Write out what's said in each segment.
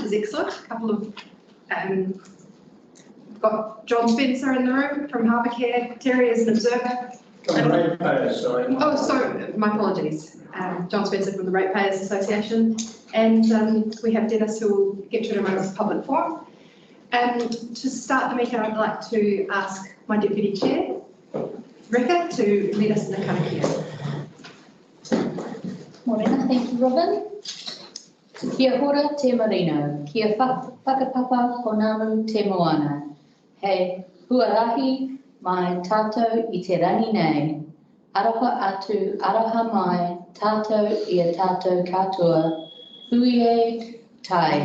which is excellent. A couple of, got John Spencer in the room from Harbour Care, Terry as an observer. Oh, sorry, my apologies. John Spencer from the Ratepayers Association. And we have Dennis who will get to run this public forum. To start the meeting, I'd like to ask my Deputy Chair, Rika, to lead us in the Karakia. Morena, thank you, Robin. Kia hora te marino, kia whakapapa honaru te moana. He huarahi mai tātou i te rangi nei. Aroha atu, aroha mai tātou i a tātou katoa. Huie tai.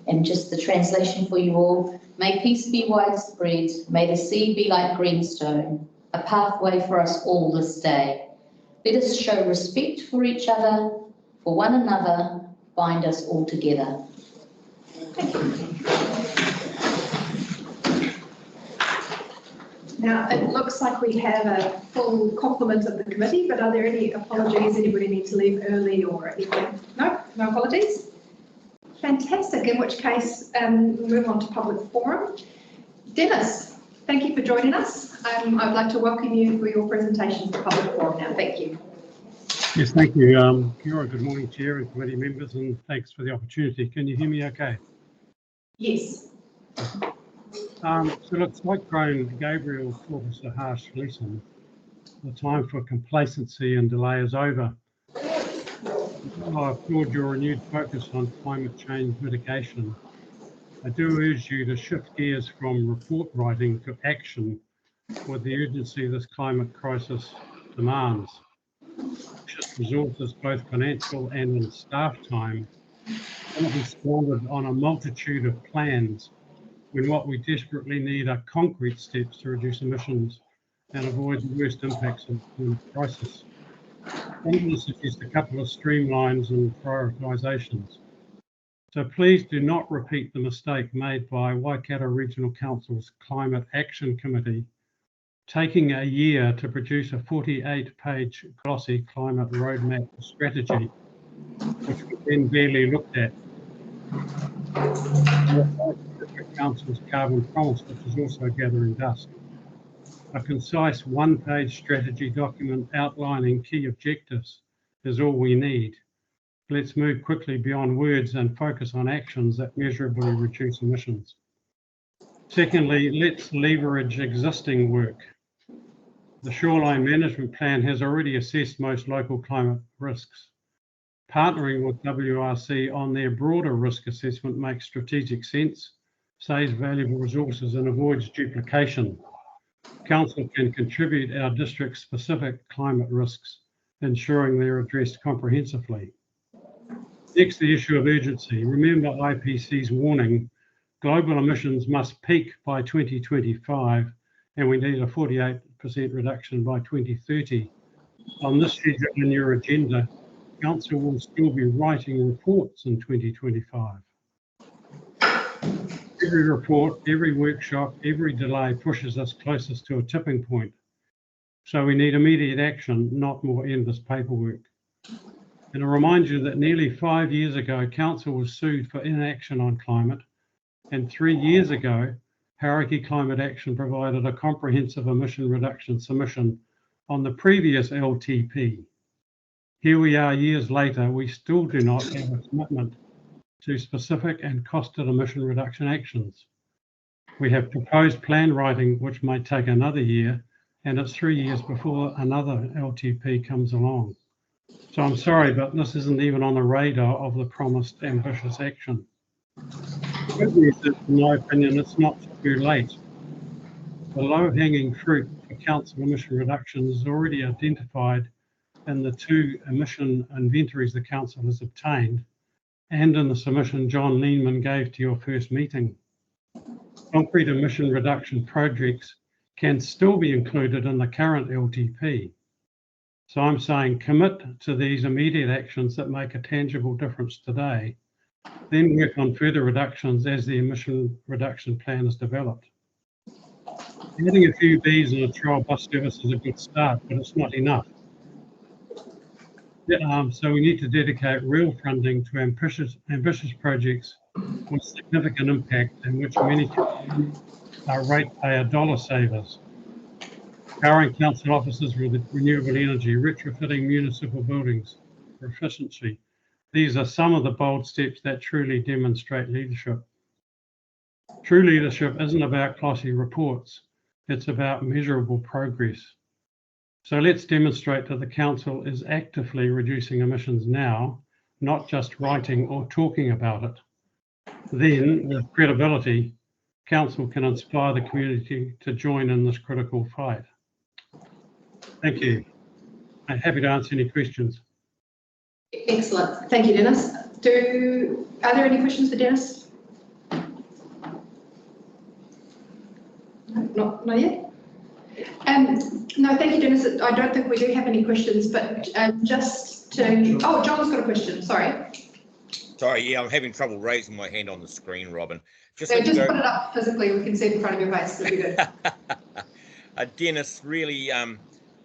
And just the translation for you all. May peace be widespread. May the sea be like greenstone, a pathway for us all this day. Let us show respect for each other, for one another, bind us all together. Thank you. Now, it looks like we have a full complement of the committee, but are there any apologies? Anybody need to leave early or anything? No? No apologies? Fantastic, in which case we'll move on to public forum. Dennis, thank you for joining us. I'd like to welcome you for your presentation for public forum now. Thank you. Yes, thank you. Kia ora, good morning, Chair and committee members, and thanks for the opportunity. Can you hear me okay? Yes. So look, Cyclone Gabriel taught us a harsh lesson. The time for complacency and delay is over. I applaud your renewed focus on climate change mitigation. I do urge you to shift gears from report writing to action with the urgency this climate crisis demands. Resources, both financial and in staff time, cannot be squandered on a multitude of plans when what we desperately need are concrete steps to reduce emissions and avoid the worst impacts of the crisis. I'm going to suggest a couple of streamlines and prioritisations. So please do not repeat the mistake made by Waikato Regional Council's Climate Action Committee, taking a year to produce a 48-page glossy climate roadmap strategy, which we then barely looked at. The Council's carbon promise, which is also gathering dust. A concise one-page strategy document outlining key objectives is all we need. Let's move quickly beyond words and focus on actions that measurably reduce emissions. Secondly, let's leverage existing work. The Shoreline Management Plan has already assessed most local climate risks. Partnering with WRC on their broader risk assessment makes strategic sense, saves valuable resources and avoids duplication. Council can contribute our district-specific climate risks, ensuring they're addressed comprehensively. Next, the issue of urgency. Remember IPCC's warning, global emissions must peak by 2025, and we need a 48% reduction by 2030. On this schedule in your agenda, Council will still be writing reports in 2025. Every report, every workshop, every delay pushes us closest to a tipping point. So we need immediate action, not more endless paperwork. And I remind you that nearly 5 years ago, Council was sued for inaction on climate, and 3 years ago, Karakia Climate Action provided a comprehensive emission reduction submission on the previous LTP. Here we are years later, we still do not have a commitment to specific and costed emission reduction actions. We have proposed plan writing, which may take another year, and it's 3 years before another LTP comes along. So I'm sorry, but this isn't even on the radar of the promised ambitious action. The good news is, in my opinion, it's not too late. The low-hanging fruit for council emission reduction is already identified in the 2 emission inventories the council has obtained, and in the submission John Lehman gave to your first meeting. Concrete emission reduction projects can still be included in the current LTP. So I'm saying commit to these immediate actions that make a tangible difference today, then work on further reductions as the emission reduction plan is developed. Adding a few Bs in a trial bus service is a good start, but it's not enough. So we need to dedicate real funding to ambitious projects with significant impact in which many ratepayer dollar savers. Powering council offices with renewable energy, retrofitting municipal buildings for efficiency. These are some of the bold steps that truly demonstrate leadership. True leadership isn't about glossy reports, it's about measurable progress. So let's demonstrate that the council is actively reducing emissions now, not just writing or talking about it. Then, with credibility, council can inspire the community to join in this critical fight. Thank you. I'm happy to answer any questions. Excellent. Thank you, Dennis. Are there any questions for Dennis? No, not yet. No, thank you, Dennis. I don't think we do have any questions, but just to... Oh, John's got a question. Sorry. Sorry, yeah, I'm having trouble raising my hand on the screen, Robin. Just put it up physically. We can see it in front of your face. That'd be good. Dennis, really,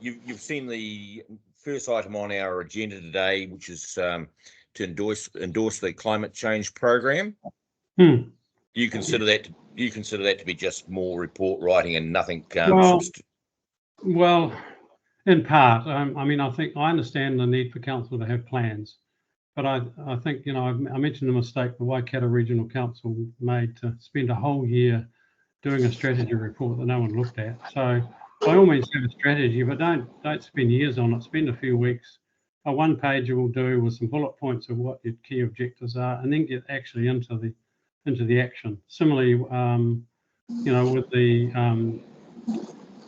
you've seen the first item on our agenda today, which is to endorse the climate change program. You consider that to be just more report writing and nothing? Well, in part. I mean, I understand the need for council to have plans, but I think, you know, I mentioned the mistake the Waikato Regional Council made to spend a whole year doing a strategy report that no one looked at. So by all means have a strategy, but don't spend years on it. Spend a few weeks. A one pager will do with some bullet points of what your key objectives are, and then get actually into the action. Similarly, you know, with the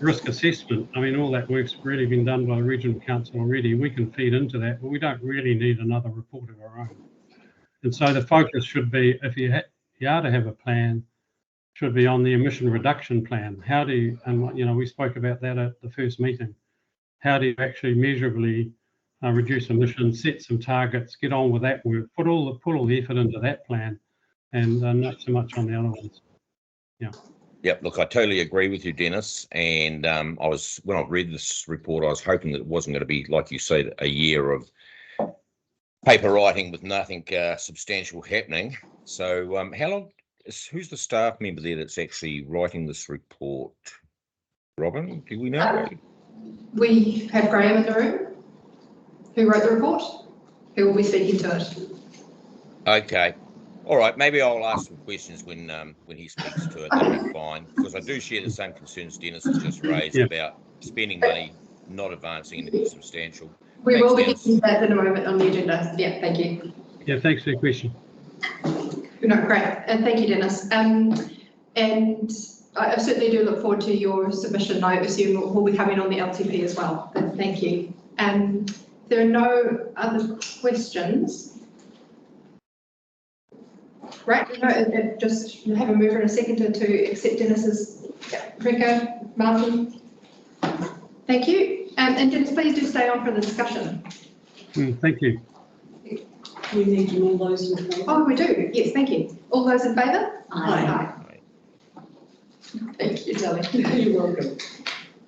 risk assessment, I mean, all that work's really been done by the Regional Council already. We can feed into that, but we don't really need another report of our own. And so the focus should be, if you are to have a plan, should be on the emission reduction plan. How do you, and you know, we spoke about that at the first meeting. How do you actually measurably reduce emissions, set some targets, get on with that work, put all the effort into that plan, and not so much on the other ones. Yeah. Yep. Look, I totally agree with you, Dennis. And when I read this report, I was hoping that it wasn't going to be, like you said, a year of paper writing with nothing substantial happening. So, how long? Who's the staff member there that's actually writing this report? Robin, do we know? We have Graham in the room, who wrote the report, who will be speaking to it. Okay. All right, maybe I'll ask some questions when he speaks to it. That'll be fine, because I do share the same concerns Dennis has just raised about spending money, not advancing anything substantial. We will be getting to that in a moment on the agenda. Yeah, thank you. Yeah, thanks for your question. No, great, and thank you, Dennis. And I certainly do look forward to your submission. I assume will be coming on the LTP as well. But thank you. There are no other questions. Right, just have a mover and a seconder to accept Dennis's record. Martin, thank you. And Dennis, please do stay on for the discussion. Thank you. We need all those in favour. Oh, we do. Yes, thank you. All those in favour? Aye. Thank you, Sally. You're welcome.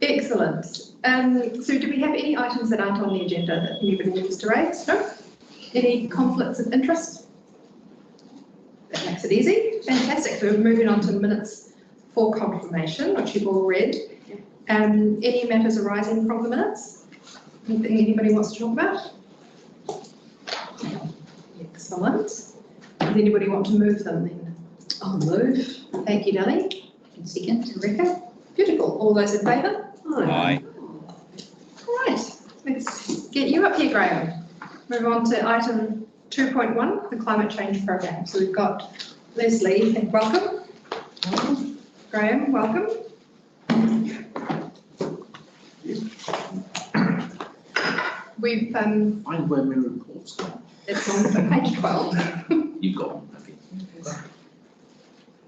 Excellent. So do we have any items that aren't on the agenda that anybody needs to raise? No? Any conflicts of interest? That makes it easy. Fantastic. So we're moving on to minutes for confirmation, which you've all read. Any matters arising from the minutes? Anything anybody wants to talk about? Excellent. Does anybody want to move them then? I'll move. Thank you, Dali. Second. Rebecca. Beautiful. All those in favour? Aye. All right. Let's get you up here, Graham. Move on to item 2.1, the climate change program. So we've got Leslie, welcome. Graham, welcome. We've Find where my report's gone. it's on page 12. You've got one.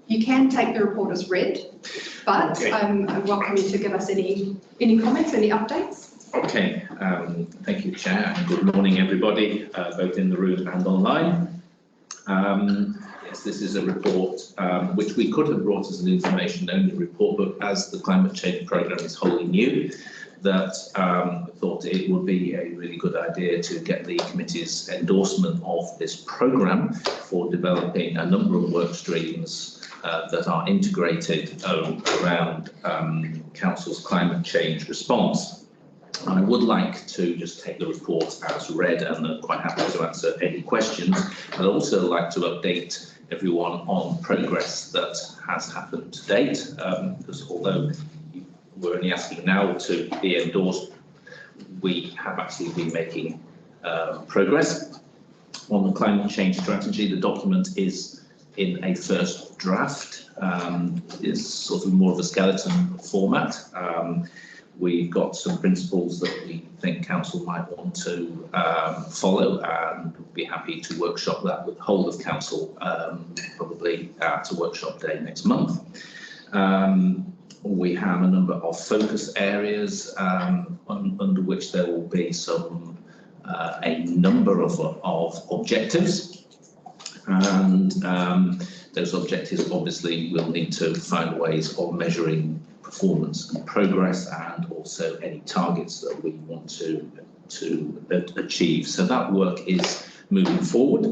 You can take the report as read, but Okay. I welcome you to give us any comments, any updates. Okay, thank you, Chair, and good morning, everybody, both in the room and online. Yes, this is a report which we could have brought as an information-only report, but as the climate change programme is wholly new, that thought it would be a really good idea to get the committee's endorsement of this programme for developing a number of work streams that are integrated around Council's climate change response. I would like to just take the report as read, and I'm quite happy to answer any questions. I'd also like to update everyone on progress that has happened to date, because although we're only asking now to be endorsed, we have actually been making progress. On the climate change strategy, the document is in a first draft. It's sort of more of a skeleton format. We've got some principles that we think Council might want to follow, and we'll be happy to workshop that with the whole of Council, probably at a workshop day next month. We have a number of focus areas under which there will be a number of objectives, and those objectives obviously will need to find ways of measuring performance and progress, and also any targets that we want to achieve. So that work is moving forward.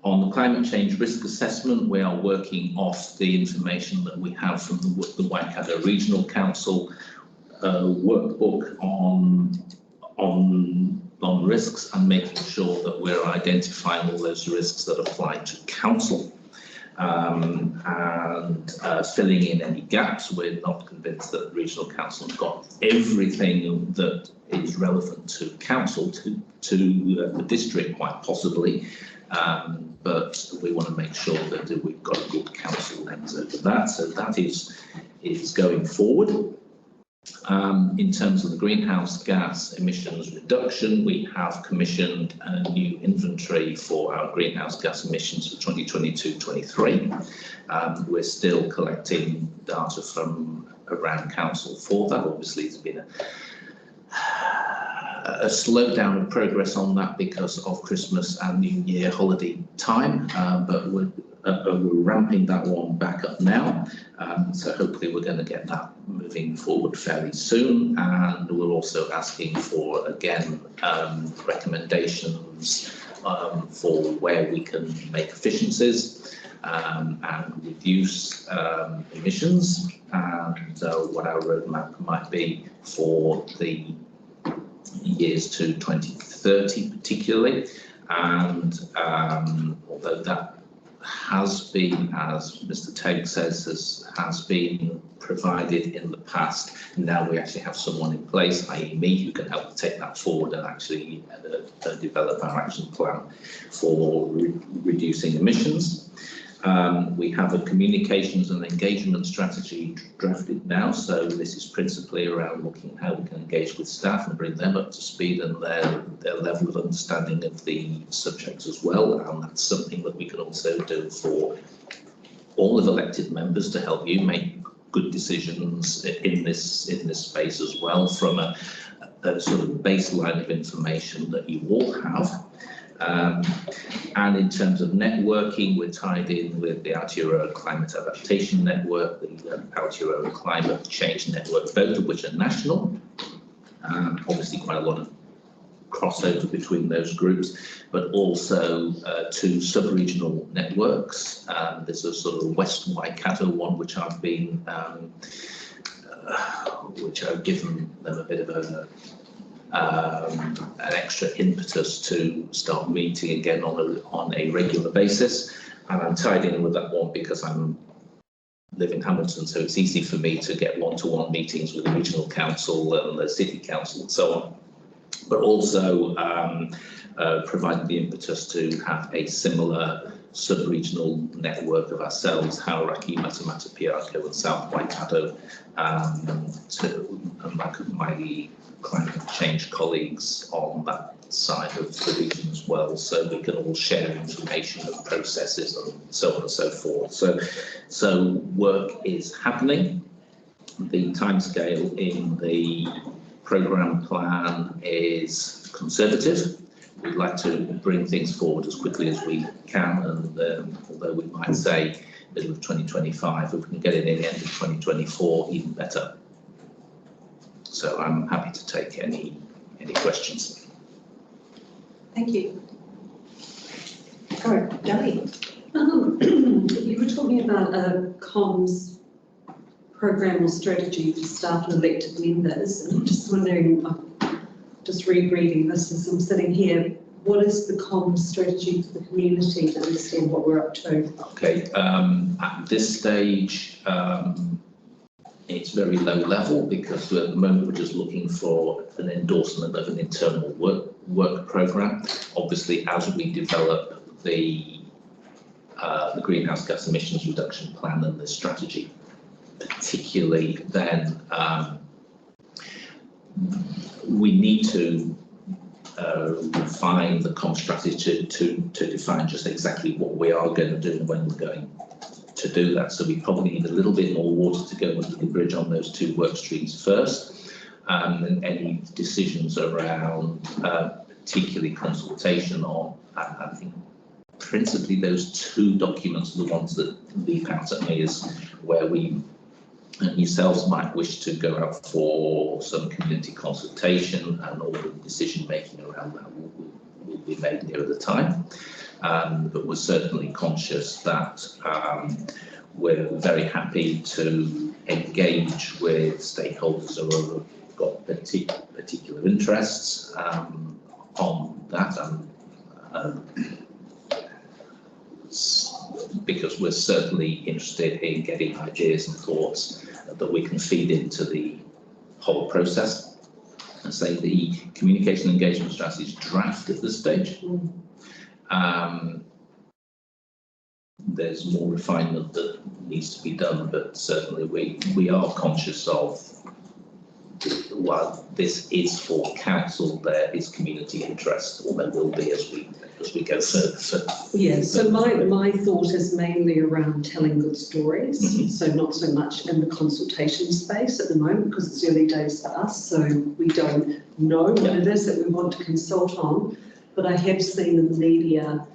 On the climate change risk assessment, we are working off the information that we have from the Waikato Regional Council workbook on risks, and making sure that we're identifying all those risks that apply to Council. And filling in any gaps. We're not convinced that the Regional Council has got everything that is relevant to Council, to the district quite possibly, but we want to make sure that we've got a good Council lens over that. So that is going forward. In terms of the greenhouse gas emissions reduction, we have commissioned a new inventory for our greenhouse gas emissions for 2022-23. We're still collecting data from around Council for that. Obviously, there's been a slowdown of progress on that because of Christmas and New Year holiday time, but we're ramping that one back up now. So hopefully we're going to get that moving forward fairly soon, and we're also asking for, again, recommendations for where we can make efficiencies and reduce emissions, and what our roadmap might be for the years to 2030 particularly. And although that has been, as Mr. Tegg says, has been provided in the past, now we actually have someone in place, i.e. me, who can help take that forward and actually develop our action plan for reducing emissions. We have a communications and engagement strategy drafted now, so this is principally around looking how we can engage with staff and bring them up to speed and their level of understanding of the subjects as well, and that's something that we can also do for all of elected members to help you make good decisions in this space as well, from a sort of baseline of information that you all have. And in terms of networking, we're tied in with the Aotearoa Climate Adaptation Network, the Aotearoa Climate Change Network, both of which are national. Obviously quite a lot of crossover between those groups, but also two sub-regional networks. There's a sort of West Waikato one, which I've been, which I've given them a bit of an extra impetus to start meeting again on a regular basis, and I'm tied in with that one because I live in Hamilton, so it's easy for me to get one-to-one meetings with the regional council and the city council and so on, but also provided the impetus to have a similar sub-regional network of ourselves, Karakia, Matamata, Piarco and South Waikato, to my climate change colleagues on that side of the region as well, so we can all share information and processes and so on and so forth. So work is happening. The timescale in the programme plan is conservative. we'd like to bring things forward as quickly as we can, and although we might say middle of 2025, if we can get it in the end of 2024, even better. So I'm happy to take any questions. Thank you. Go, Delhi. You were talking about a comms program or strategy for staff and elected members, and I'm just wondering, just rereading this as I'm sitting here, what is the comms strategy for the community to understand what we're up to? Okay, at this stage, it's very low level because at the moment we're just looking for an endorsement of an internal work programme. Obviously, as we develop the greenhouse gas emissions reduction plan and the strategy, particularly then we need to refine the comms strategy to define just exactly what we are going to do and when we're going to do that. So we probably need a little bit more water to go under the bridge on those two work streams first, and any decisions around particularly consultation on, I think principally those two documents are the ones that leap out at me as where we and yourselves might wish to go out for some community consultation, and all the decision making around that will be made near the time. But we're certainly conscious that we're very happy to engage with stakeholders who have got particular interests on that, because we're certainly interested in getting ideas and thoughts that we can feed into the whole process. And say the communication engagement strategy is draft at this stage. There's more refinement that needs to be done, but certainly we are conscious of, while this is for council, there is community interest, or there will be as we go further. Yeah, so my thought is mainly around telling good stories, so not so much in the consultation space at the moment, because it's early days for us, so we don't know what it is that we want to consult on. But I have seen in the media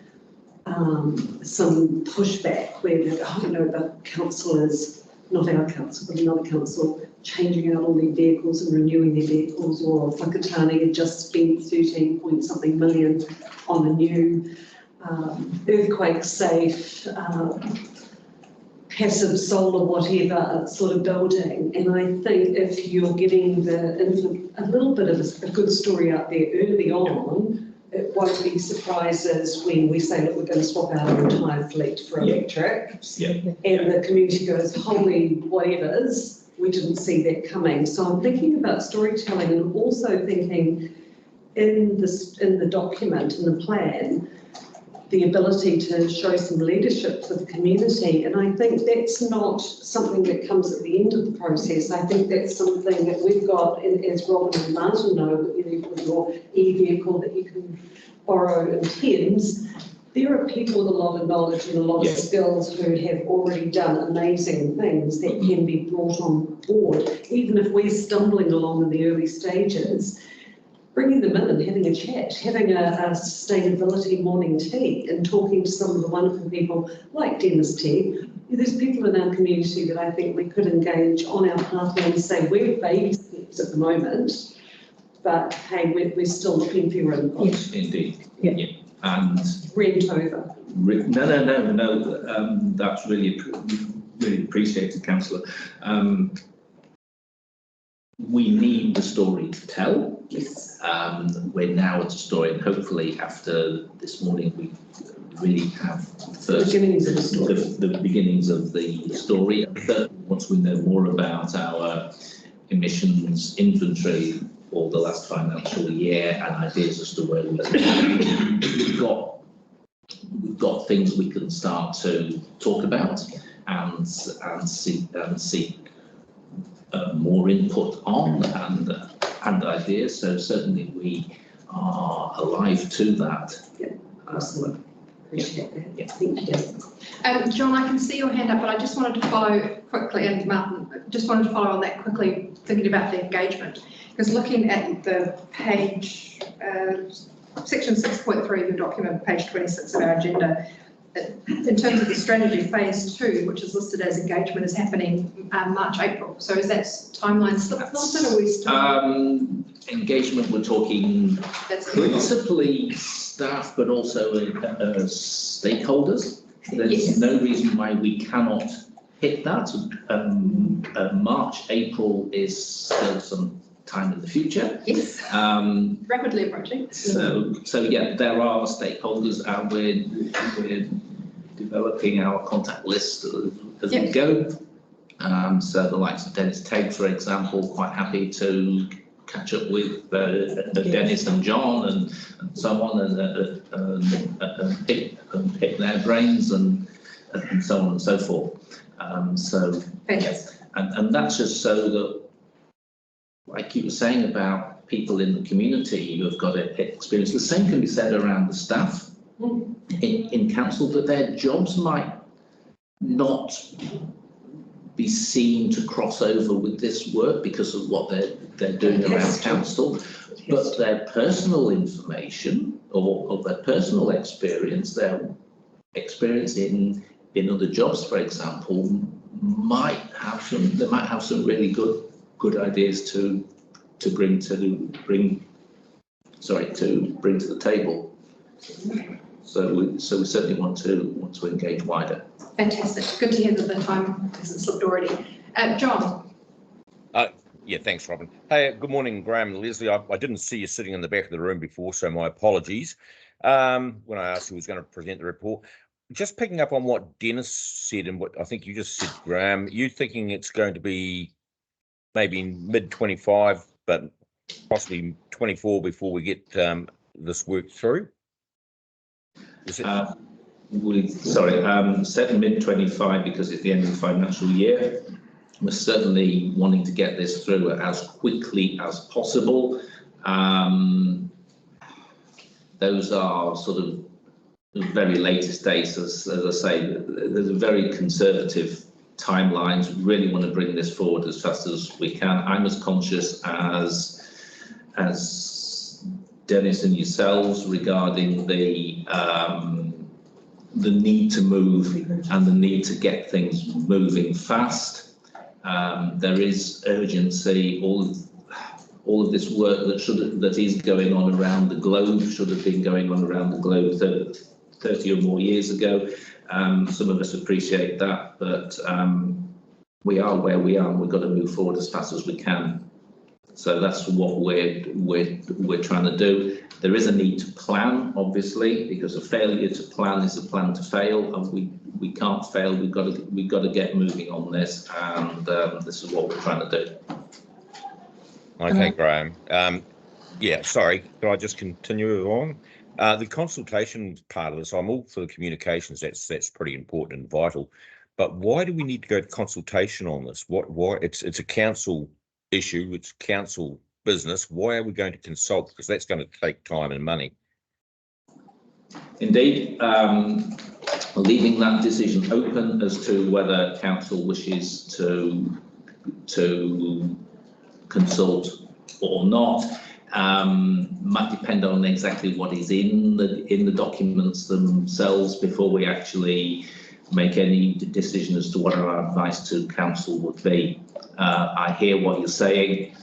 some pushback where the councillors, not our council, but another council, changing out all their vehicles and renewing their vehicles, or Whakatane had just spent 13 point something million on a new earthquake safe, passive solar, whatever sort of building. And I think if you're getting a little bit of a good story out there early on, it won't be surprises when we say that we're going to swap out our entire fleet for electric. And the community goes, holy whatevers, we didn't see that coming. So I'm thinking about storytelling, and also thinking in the document, in the plan, the ability to show some leadership for the community. And I think that's not something that comes at the end of the process. I think that's something that we've got, as Robin and Martin know, with your e-vehicle that you can borrow in Thames. There are people with a lot of knowledge and a lot of skills who have already done amazing things that can be brought on board. Even if we're stumbling along in the early stages, bringing them in and having a chat, having a sustainability morning tea and talking to some of the wonderful people like Dennis T. There's people in our community that I think we could engage on our pathway and say, we're baby steps at the moment, but hey, we're still looking for your input. Yes, indeed. Yeah. And rent over. No. That's really appreciated, Councillor. We need the story to tell. Yes. We're now at a story, and hopefully after this morning we really have the beginnings of the story. The beginnings of the story. Once we know more about our emissions inventory for the last financial year and ideas as to where we've got things we can start to talk about and seek more input on and ideas. So certainly we are alive to that. Yeah, absolutely. Appreciate that. Yeah, thank you. John, I can see your hand up, but I just wanted to follow quickly, and Martin, just wanted to follow on that quickly, thinking about the engagement. Because looking at the page section 6.3 of your document, page 26 of our agenda, in terms of the strategy phase 2, which is listed as engagement, is happening March, April. So is that timeline slip-flopped, or are we still? Engagement, we're talking That's principally staff, but also stakeholders. There's Yes. no reason why we cannot hit that. March, April is still some time in the future. Yes, rapidly approaching. So yeah, there are stakeholders, and we're developing our contact list as we go. So the likes of Dennis Tegg, for example, quite happy to catch up with Dennis and John and so on, and pick their brains and so on and so forth. So Fantastic. and that's just so that, like you were saying about people in the community who have got experience, the same can be said around the staff in council, that their jobs might not be seen to cross over with this work because of what they're doing around council, but their personal information or their personal experience, their experience in other jobs, for example, might have some really good ideas to bring to the table. So we certainly want to engage wider. Fantastic. Good to hear that the time hasn't slipped already. John. Yeah, thanks, Robin. Hey, good morning, Graham and Leslie. I didn't see you sitting in the back of the room before, so my apologies. When I asked who was going to present the report, just picking up on what Dennis said and what I think you just said, Graham, you thinking it's going to be maybe mid-25, but possibly 24 before we get this work through? Is it? Said mid-25 because it's the end of the financial year. We're certainly wanting to get this through as quickly as possible. Those are sort of the very latest dates, as I say. There's a very conservative timelines. We really want to bring this forward as fast as we can. I'm as conscious as Dennis and yourselves regarding the need to move and the need to get things moving fast. There is urgency. All of this work that is going on around the globe should have been going on around the globe 30 or more years ago. Some of us appreciate that, but we are where we are, and we've got to move forward as fast as we can. So that's what we're trying to do. There is a need to plan, obviously, because a failure to plan is a plan to fail, and we can't fail. We've got to get moving on this, and this is what we're trying to do. Okay, Graham. Yeah, sorry, can I just continue on? The consultation part of this, I'm all for the communications. That's pretty important and vital. But why do we need to go to consultation on this? Why? It's a council issue. It's council business. Why are we going to consult? Because that's going to take time and money. Indeed, leaving that decision open as to whether council wishes to consult or not might depend on exactly what is in the documents themselves before we actually make any decision as to what our advice to council would be. I hear what you're saying.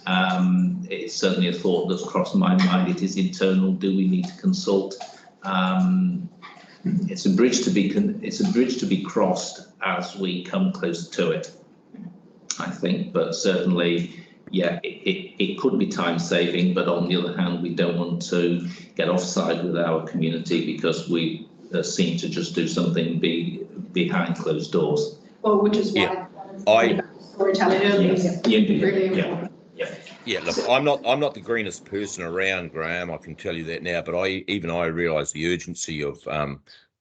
It's certainly a thought that's crossed my mind. It is internal. Do we need to consult? It's a bridge to be crossed as we come closer to it, I think. But certainly, yeah, it could be time saving. But on the other hand, we don't want to get offside with our community because we seem to just do something behind closed doors. Well, which is why storytelling earlier is really important. Yeah, look, I'm not the greenest person around, Graham. I can tell you that now. But I realise the urgency of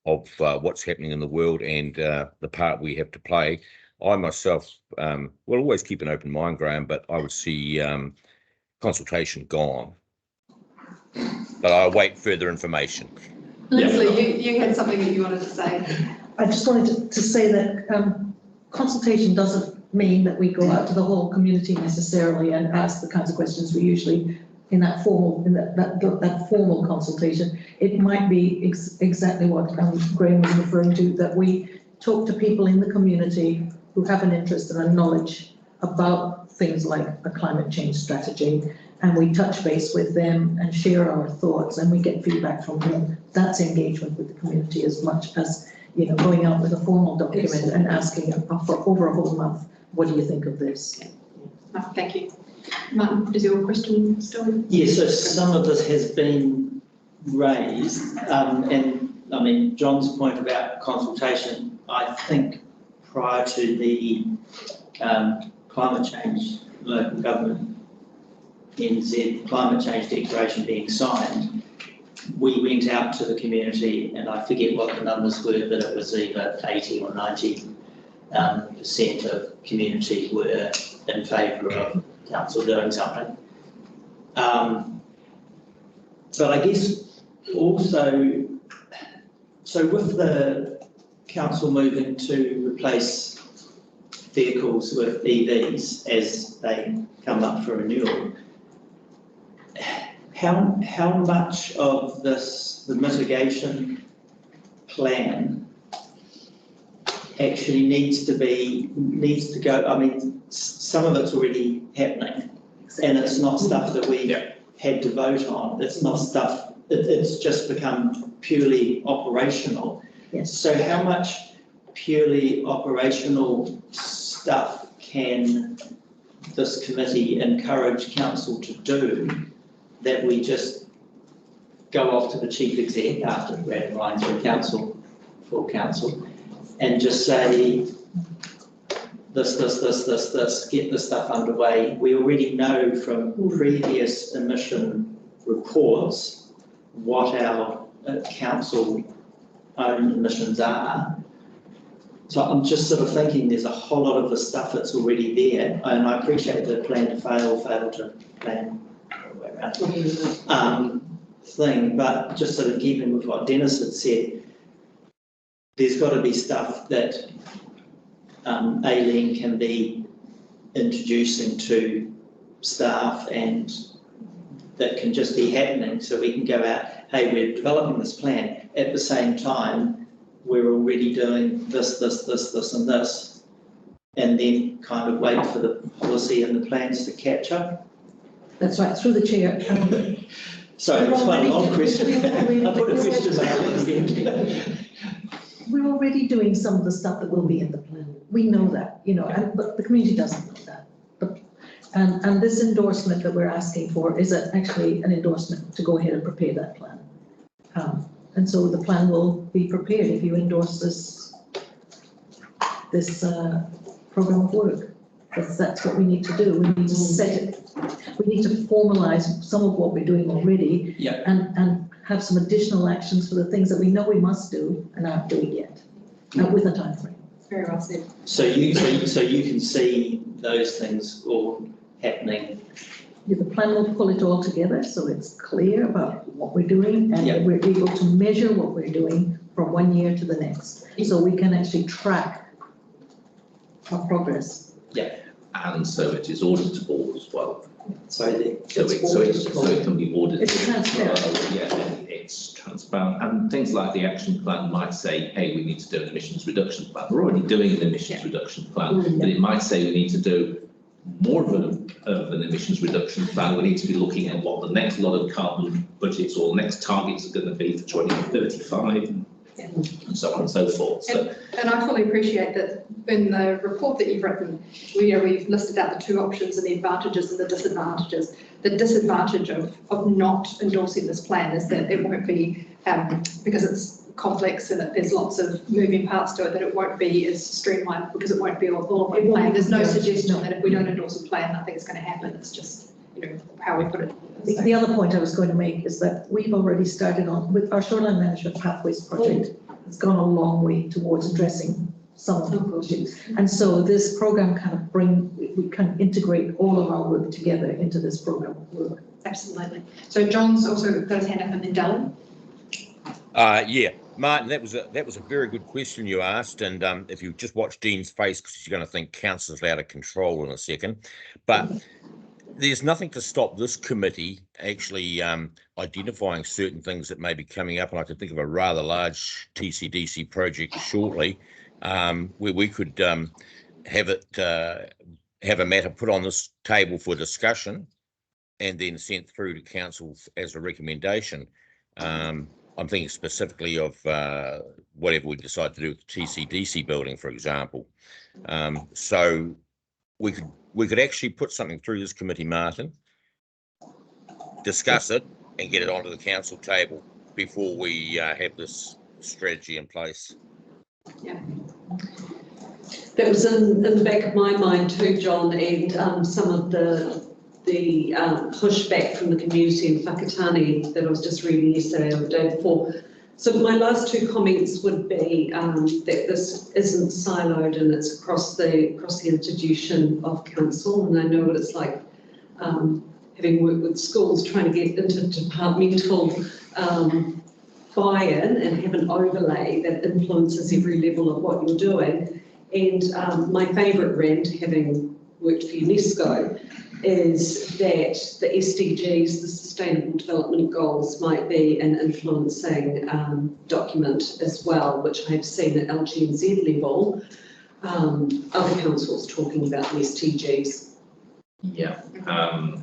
what's happening in the world and the part we have to play. I myself will always keep an open mind, Graham, but I would see consultation gone. But I await further information. Leslie, you had something that you wanted to say. I just wanted to say that consultation doesn't mean that we go out to the whole community necessarily and ask the kinds of questions we usually in that formal consultation, it might be exactly what Graham was referring to, that we talk to people in the community who have an interest and a knowledge about things like a climate change strategy, and we touch base with them and share our thoughts, and we get feedback from them. That's engagement with the community as much as, you know, going out with a formal document and asking for over a whole month, what do you think of this? Thank you. Martin, is your question still? Yes, so some of this has been raised, and I mean, John's point about consultation, I think prior to the climate change local government NZ climate change declaration being signed, we went out to the community, and I forget what the numbers were, but it was either 80 or 90% of community were in favour of council doing something. But I guess also, so with the council moving to replace vehicles with EVs as they come up for renewal, how much of this, the mitigation plan, actually needs to go? I mean, some of it's already happening, and it's not stuff that we had to vote on. It's not stuff, it's just become purely operational. Yes. So how much purely operational stuff can this committee encourage council to do that we just go off to the chief exec after ratifying through council, full council, and just say, this, get this stuff underway? We already know from previous emission reports what our council own emissions are. So I'm just sort of thinking there's a whole lot of the stuff that's already there, and I appreciate the plan to fail to plan thing, but just sort of keeping with what Dennis had said, there's got to be stuff that Aileen can be introducing to staff and that can just be happening, so we can go out, hey, we're developing this plan, at the same time we're already doing this and this, and then kind of wait for the policy and the plans to catch up. That's right, through the chair. Sorry, it's quite a long question. I put a question out. We're already doing some of the stuff that will be in the plan. We know that, you know, but the community doesn't know that. But and this endorsement that we're asking for is actually an endorsement to go ahead and prepare that plan. And so the plan will be prepared if you endorse this program of work. That's what we need to do. We need to set it. We need to formalise some of what we're doing already, and have some additional actions for the things that we know we must do and aren't doing yet, with a time frame. Very well said. So you can see those things all happening. Yeah, the plan will pull it all together, so it's clear about what we're doing, and we're able to measure what we're doing from one year to the next, so we can actually track our progress. Yeah. And so it is auditable as well. So it can be audited. It's transparent. Yeah, it's transparent. And things like the action plan might say, hey, we need to do an emissions reduction plan. We're already doing an emissions reduction plan, but it might say we need to do more of an emissions reduction plan. We need to be looking at what the next lot of carbon budgets or next targets are going to be for 2035. And so on and so forth. So, and I fully appreciate that in the report that you've written, we've listed out the two options and the advantages and the disadvantages. The disadvantage of not endorsing this plan is that it won't be, because it's complex and there's lots of moving parts to it, that it won't be as streamlined because it won't be all of one plan. There's no suggestion that if we don't endorse a plan, nothing's going to happen. It's just, you know, how we put it. The other point I was going to make is that we've already started on with our shoreline management pathways project. It's gone a long way towards addressing some of those issues, and so this program kind of we can integrate all of our work together into this program of work. Absolutely. So John's also got his hand up, and then Dylan. Yeah, Martin, that was a very good question you asked, and if you just watch Dean's face, because you're going to think council's out of control in a second, but there's nothing to stop this committee actually identifying certain things that may be coming up, and I could think of a rather large TCDC project shortly, where we could have a matter put on this table for discussion and then sent through to council as a recommendation. I'm thinking specifically of whatever we decide to do with the TCDC building, for example. So we could actually put something through this committee, Martin, discuss it and get it onto the council table before we have this strategy in place. Yeah. That was in the back of my mind too, John, and some of the pushback from the community in Whakatane that I was just reading yesterday or the day before. So my last two comments would be that this isn't siloed and it's across the institution of council, and I know what it's like having worked with schools trying to get interdepartmental buy-in and have an overlay that influences every level of what you're doing. And my favourite rant, having worked for UNESCO, is that the SDGs, the Sustainable Development Goals, might be an influencing document as well, which I've seen at LGNZ level, other councils talking about the SDGs. Yeah. A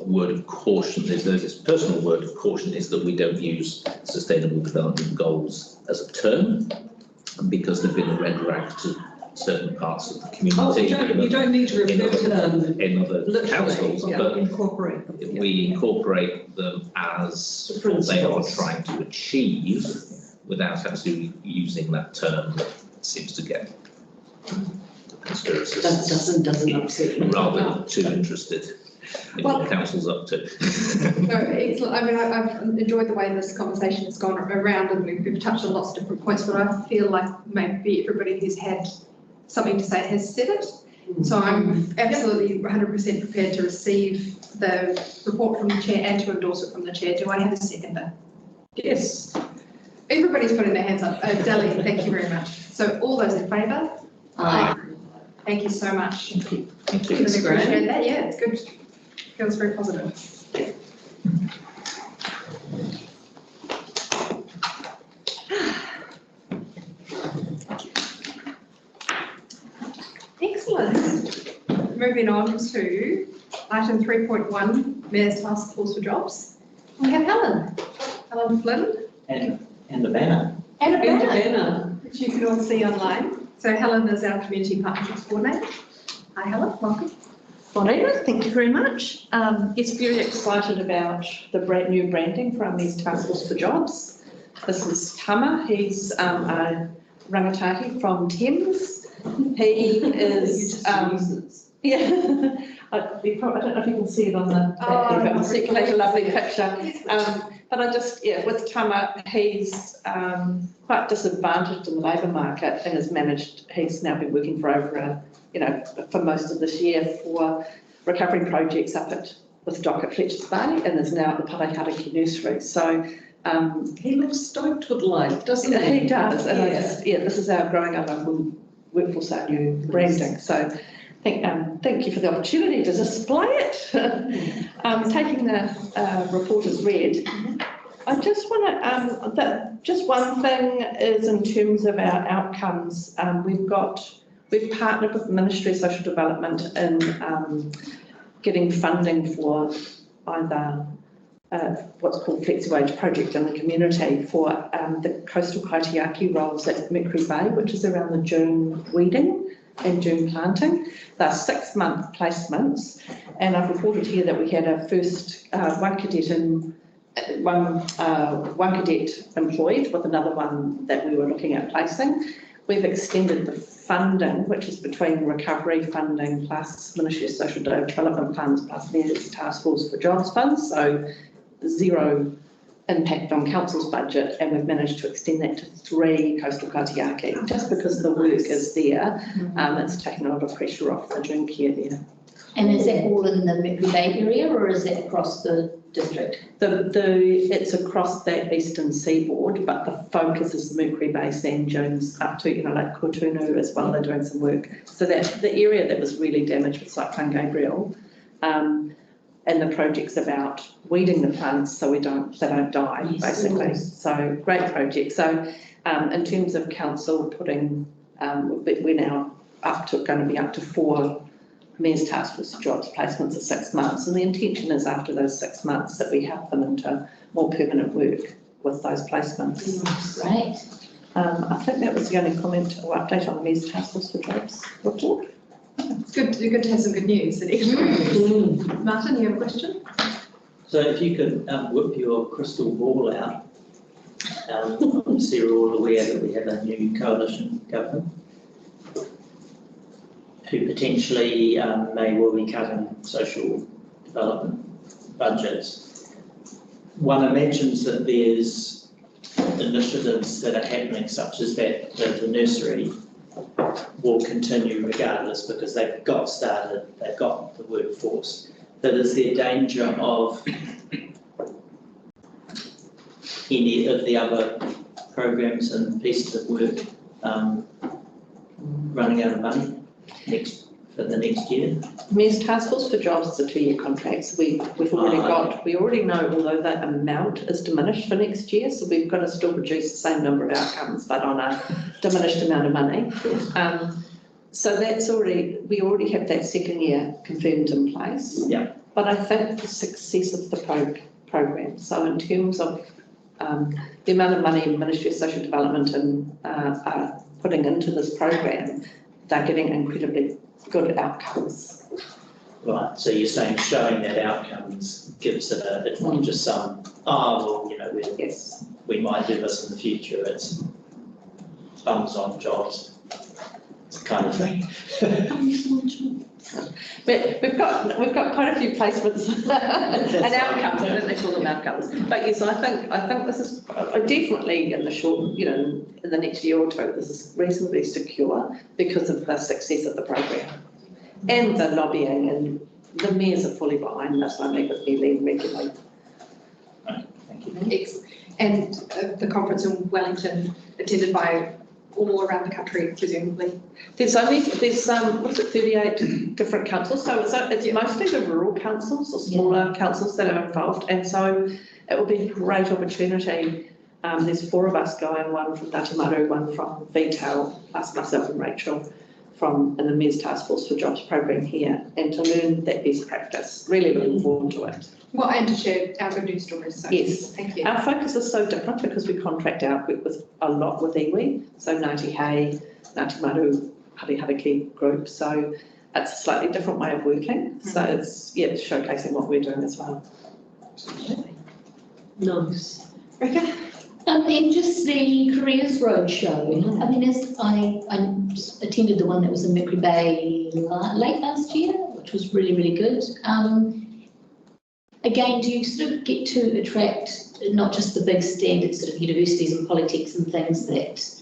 word of caution, there's this personal word of caution, is that we don't use Sustainable Development Goals as a term, because they've been read rag to certain parts of the community. Oh, you don't need to refer to them in other councils, yeah, but incorporate them. we incorporate them as what they are trying to achieve without actually using that term that seems to get conspiracists. That doesn't upset me. Rather too interested in what the council's up to. No, excellent. I mean, I've enjoyed the way this conversation has gone around, and we've touched on lots of different points, but I feel like maybe everybody who's had something to say has said it. So I'm absolutely 100% prepared to receive the report from the chair and to endorse it from the chair. Do I have a seconder? Yes. Everybody's putting their hands up. Deli, thank you very much. So all those in favour? Aye. Thank you so much. Thank you. I appreciate that. Yeah, it's good. Feels very positive. Excellent. Moving on to item 3.1, Mayor's Taskforce for Jobs. We have Helen Flynn. And the banner. And a banner, which you can all see online. So Helen is our Community Partnerships Coordinator. Hi Helen, welcome. Morena, thank you very much. Yes, very excited about the new branding for our Mayor's Taskforce for Jobs. This is Tama, he's a rangatahi from Thames. He is, yeah, I don't know if you can see it on the, but I'll circulate a lovely picture. But I just, yeah, with Tama, he's quite disadvantaged in the labour market and has managed, he's now been working for over for most of this year for recovery projects with Doc at Fletcher's Bay, and is now at the Parakaraki nursery. So he looks stoked with life, doesn't he? He does, and this is our growing our local workforce, our new branding. So thank you for the opportunity to display it. Taking the report as read, I just want to, just one thing is in terms of our outcomes, we've partnered with the Ministry of Social Development in getting funding for either what's called Flexi Wage Project in the community for the coastal kaitiaki roles at Mercury Bay, which is around the June weeding and June planting. They're 6-month placements, and I've reported here that we had our first one cadet employed with another one that we were looking at placing. We've extended the funding, which is between recovery funding plus Ministry of Social Development funds plus Mayor's Taskforce for Jobs funds, so zero impact on council's budget, and we've managed to extend that to 3 coastal kaitiaki just because the work is there. It's taken a lot of pressure off the June care there. And is that all in the Mercury Bay area, or is that across the district? It's across that eastern seaboard, but the focus is the Mercury Bay sand dunes up to, Lake Kortunu as well. They're doing some work. So that the area that was really damaged with Cyclone Gabriel, and the project's about weeding the plants so they don't die, basically. So great project. So in terms of council putting, we're now going to be up to 4 Mayor's Taskforce jobs placements at 6 months, and the intention is after those 6 months that we help them into more permanent work with those placements. Great. I think that was the only comment or update on the Mayor's Taskforce for Jobs report. It's good to have some good news. Martin, you have a question? So if you could whip your crystal ball out, obviously we're all aware that we have a new coalition government who potentially may well be cutting social development budgets. One imagines that there's initiatives that are happening such as that the nursery will continue regardless because they've got started, they've got the workforce. But is there danger of any of the other programs and pieces of work running out of money for the next year? Mayor's Taskforce for Jobs is a 2-year contract, so we already know, although that amount is diminished for next year, so we've got to still produce the same number of outcomes, but on a diminished amount of money. So that's we already have that 2nd year confirmed in place. Yeah. But I think the success of the program, so in terms of the amount of money the Ministry of Social Development are putting into this program, they're getting incredibly good outcomes. Right, so you're saying showing that outcomes gives it it's not just some, we might do this in the future, it's bums on jobs kind of thing. But we've got quite a few placements and outcomes. I don't they call them outcomes. But yes, I think this is definitely in the short, in the next year or two, this is reasonably secure because of the success of the program and the lobbying, and the mayors are fully behind this. I meet with me regularly. Thank you. Excellent. And the conference in Wellington attended by all around the country, presumably. There's 38 different councils, so it's mostly the rural councils or smaller councils that are involved, and so it will be a great opportunity. There's 4 of us going, one from Ngāti one from VTAL, plus myself and Rachel in the Mayor's Taskforce for Jobs program here, and to learn that best practice. Really looking forward to it. Well, and to share our good news stories. So yes, thank you. Our focus is so different because we contract out with a lot with iwi, so Ngāti Hei, Ngāti Maru, Harakiri group. So it's a slightly different way of working. So it's showcasing what we're doing as well. Nice. Rebecca? And just the Careers Roadshow. I mean, I just attended the one that was in Mercury Bay late last year, which was really, really good. Again, do you sort of get to attract not just the big standard sort of universities and polytechs and things that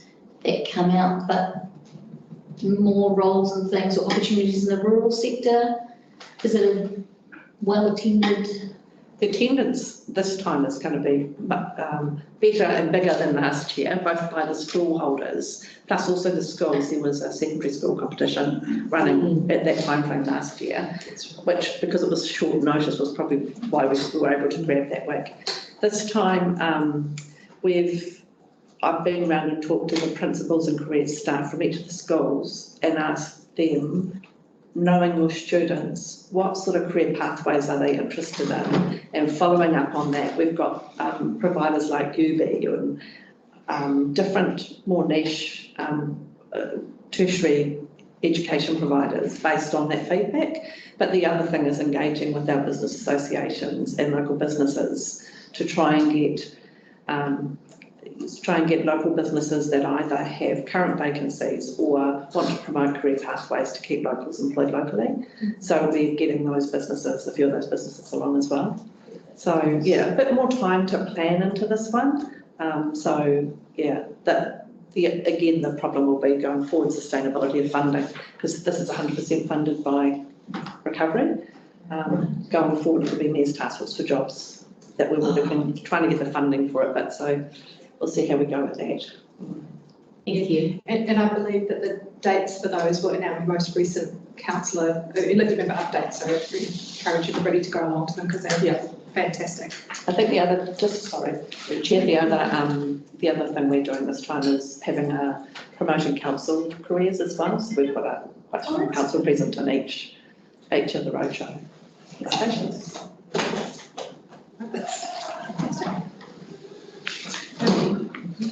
come out, but more roles and things or opportunities in the rural sector? Is it a well-attended? The attendance this time is going to be better and bigger than last year, both by the stall holders, plus also the schools. There was a secondary school competition running at that time frame last year, which, because it was short notice, was probably why we were able to grab that week. This time, I've been around and talked to the principals and careers staff from each of the schools and asked them, knowing your students, what sort of career pathways are they interested in? And following up on that, we've got providers like UB and different more niche tertiary education providers based on that feedback. But the other thing is engaging with our business associations and local businesses to try and get local businesses that either have current vacancies or want to promote career pathways to keep locals employed locally. So we're getting those businesses, a few of those businesses along as well. So yeah, a bit more time to plan into this one. Again, the problem will be going forward, sustainability of funding, because this is 100% funded by recovery. Going forward, it will be Mayor's Taskforce for Jobs that we would have been trying to get the funding for it, but so we'll see how we go with that. Thank you. And I believe that the dates for those were in our most recent councillor, elected member update, so we encourage everybody to go along to them because they're fantastic. I think the other, Chair, the other thing we're doing this time is having a promoting council careers as well. So we've got a quite strong council present in each of the roadshow stations.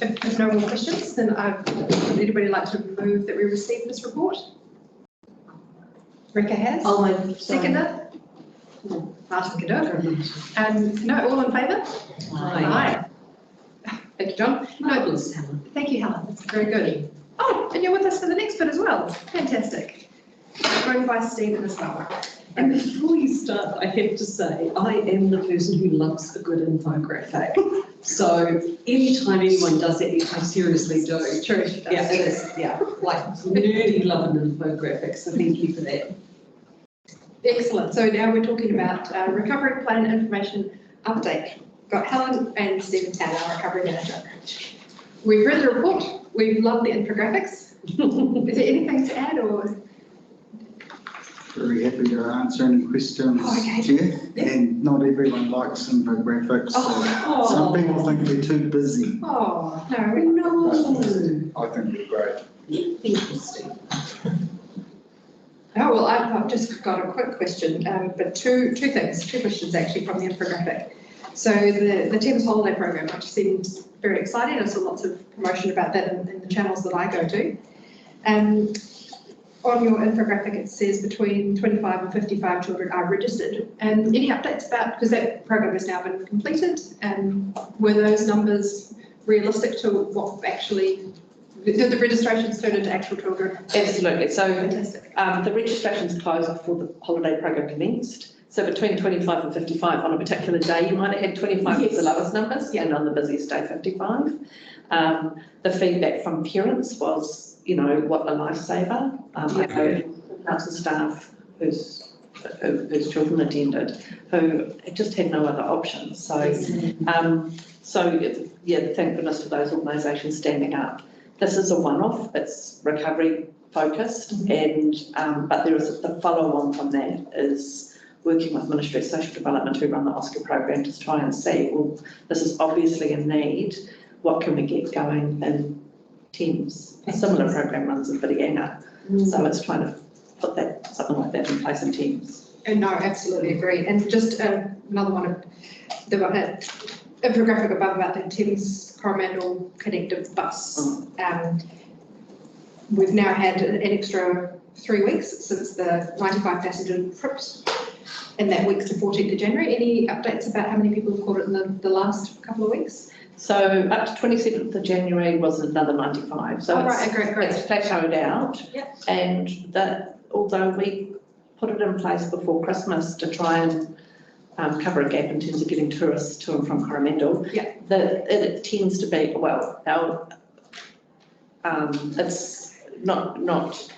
If no more questions, then would anybody like to move that we receive this report? Rika has. Oh, Seconder? Martin can do it. No, all in favour? Aye. Thank you, John. Marvellous, Helen. Thank you, Helen. That's very good. Oh, and you're with us for the next bit as well. Fantastic. Joined by Stephen as well. And before you start, I have to say, I am the person who loves a good infographic. So anytime anyone does it, I seriously do. True. Yeah, it is, like nerdy love an infographic, so thank you for that. Excellent. So now we're talking about recovery plan information update. Got Helen and Stephen Tanner, our recovery manager. We've read the report. We've loved the infographics. Is there anything to add or? Very happy to answer any questions, Chair. And not everyone likes infographics. So some people think we're too busy. Oh, no. I think we're great. Thank you, Steve. Oh, well, I've just got a quick question, but two questions actually from the infographic. So the Thames Holiday Program, which seems very exciting. I saw lots of promotion about that in the channels that I go to. On your infographic, it says between 25 and 55 children are registered. And any updates about, because that program has now been completed, and were those numbers realistic to what actually, did the registrations turn into actual children? Absolutely. So Fantastic. the registrations closed before the holiday program commenced. So between 25 and 55 on a particular day, you might have had 25 as the lowest numbers, and on the busiest day, 55. The feedback from parents was, you know, what a lifesaver. I know council staff whose children attended, who just had no other options. So, thank goodness for those organisations standing up. This is a one-off. It's recovery focused, and but there is the follow-on from that is working with Ministry of Social Development who run the Oscar program to try and see, well, this is obviously a need. What can we get going in Thames? A similar program runs in Whitianga, so it's trying to put that something like that in place in Thames. And no, absolutely agree. And just another one of the infographic above about the Thames Coromandel connective bus. We've now had an extra 3 weeks since the 95 passenger trips, and that week's the 14th of January. Any updates about how many people have caught it in the last couple of weeks? So up to 27th of January was another 95. So great. It's plateaued out. Yep. And that, although we put it in place before Christmas to try and cover a gap in terms of getting tourists to and from Coromandel, it tends to be, well, it's not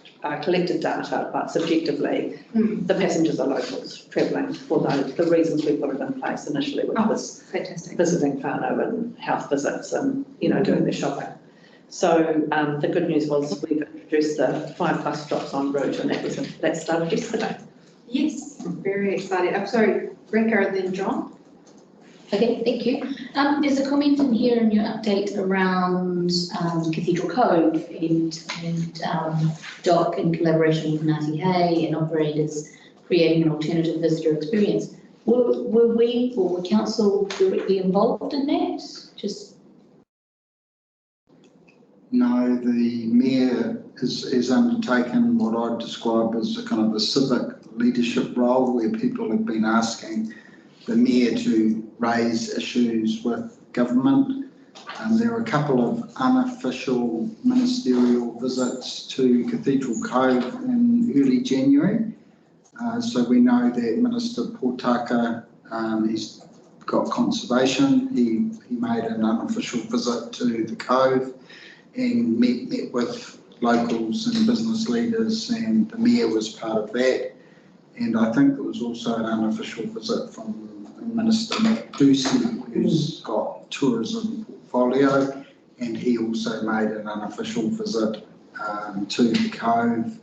collected data, but subjectively, the passengers are locals travelling for the reasons we put it in place initially, which was fantastic. Visiting whānau and house visits and, you know, doing their shopping. So the good news was we've introduced the 5 bus stops en route, and that started yesterday. Yes, very excited. I'm sorry, Rika and then John. Okay, thank you. There's a comment in here in your update around Cathedral Cove and DOC in collaboration with Ngāti Hei and operators creating an alternative visitor experience. Were we or council directly involved in that? No, the Mayor is undertaken what I'd describe as a kind of a civic leadership role where people have been asking the Mayor to raise issues with government. There are a couple of unofficial ministerial visits to Cathedral Cove in early January. So we know that Minister Portaka, he's got conservation. He made an unofficial visit to the Cove and met with locals and business leaders, and the Mayor was part of that. And I think there was also an unofficial visit from Minister Matt Ducey, who's got tourism portfolio, and he also made an unofficial visit to the Cove.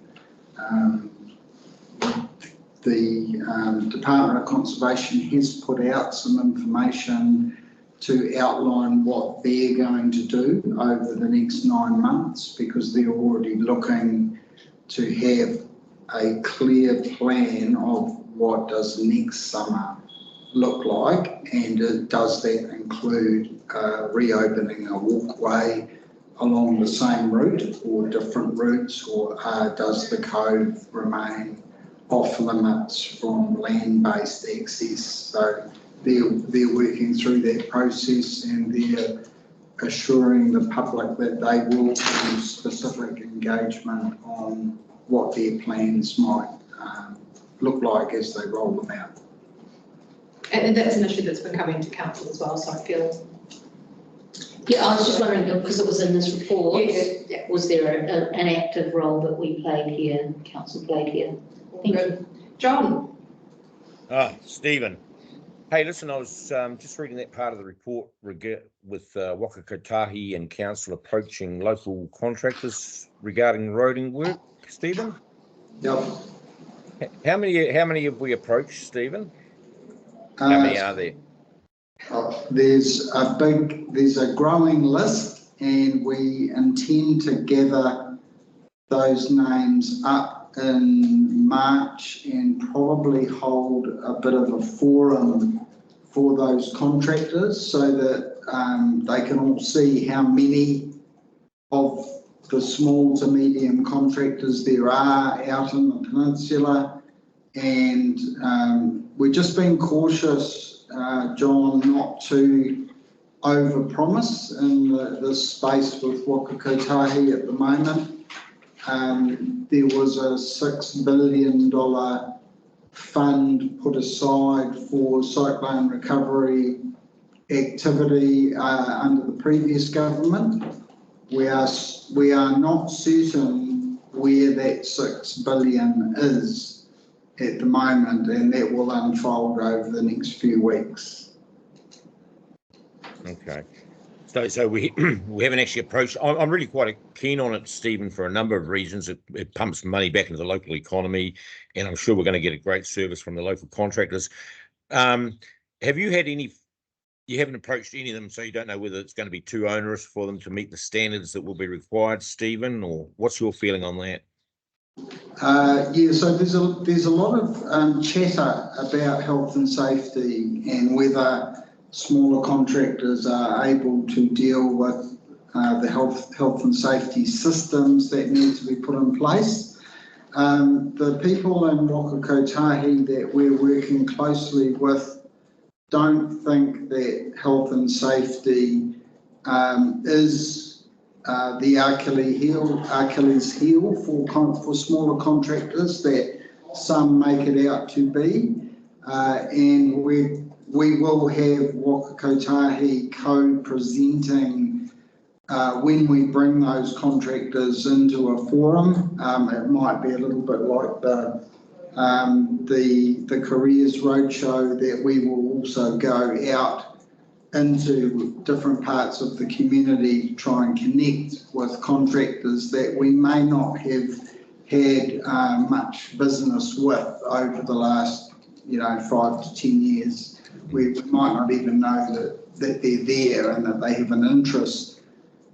The Department of Conservation has put out some information to outline what they're going to do over the next 9 months, because they're already looking to have a clear plan of what does next summer look like, and does that include reopening a walkway along the same route or different routes, or does the Cove remain off limits from land-based access? So they're working through that process, and they're assuring the public that they will do specific engagement on what their plans might look like as they roll them out. And that's an issue that's been coming to council as well, so I feel. Yeah, I was just wondering, because it was in this report, Yeah. was there an active role that we played here, council played here? Thank you. John? Stephen. Hey, listen, I was just reading that part of the report with Waka Kotahi and council approaching local contractors regarding roading work, Stephen. Yep. How many have we approached, Stephen? How many are there? There's a growing list, and we intend to gather those names up in March and probably hold a bit of a forum for those contractors, so that they can all see how many of the small to medium contractors there are out in the peninsula. And we're just being cautious, John, not to overpromise in this space with Waka Kotahi at the moment. There was a $6 billion fund put aside for cyclone recovery activity under the previous government. We are not certain where that $6 billion is at the moment, and that will unfold over the next few weeks. Okay. So we we haven't actually approached. I'm really quite keen on it, Stephen, for a number of reasons. It pumps money back into the local economy, and I'm sure we're going to get a great service from the local contractors. Have you had any? You haven't approached any of them, so you don't know whether it's going to be too onerous for them to meet the standards that will be required, Stephen, or what's your feeling on that? Yeah, so there's a lot of chatter about health and safety and whether smaller contractors are able to deal with the health and safety systems that need to be put in place. The people in Waka Kotahi that we're working closely with don't think that health and safety is the Achilles heel for smaller contractors that some make it out to be, and we will have Waka Kotahi co-presenting when we bring those contractors into a forum. It might be a little bit like the Careers Roadshow, that we will also go out into different parts of the community, try and connect with contractors that we may not have had much business with over the last 5 to 10 years. We might not even know that they're there and that they have an interest